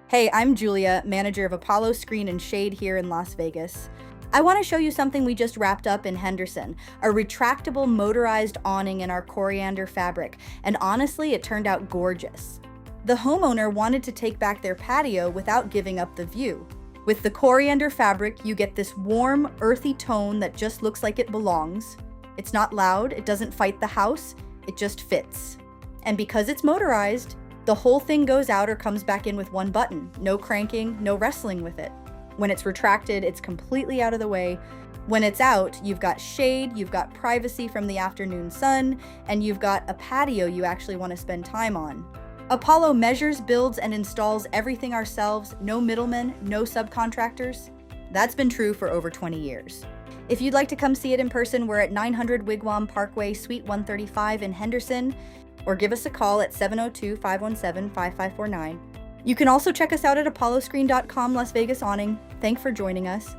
Hey, I'm Julia, manager of Apollo Screen and Shade here in Las Vegas. I want to show you something we just wrapped up in Henderson, a retractable motorized awning in our Coriander fabric, and honestly, it turned out gorgeous. The homeowner wanted to take back their patio without giving up the view. With the Coriander fabric, you get this warm, earthy tone that just looks like it belongs. It's not loud, it doesn't fight the house, it just fits. And because it's motorized, the whole thing goes out or comes back in with one button. No cranking, no wrestling with it. When it's retracted, it's completely out of the way. When it's out, you've got shade, you've got privacy from the afternoon sun, and you've got a patio you actually want to spend time on. Apollo measures, builds, and installs everything ourselves, no middlemen, no subcontractors. That's been true for over 20 years. If you'd like to come see it in person, we're at 900 Wigwam Parkway, Suite 135 in Henderson, or give us a call at 702-517-5549. You can also check us out at apolloscreen.com Las Vegas Awning. Thanks for joining us.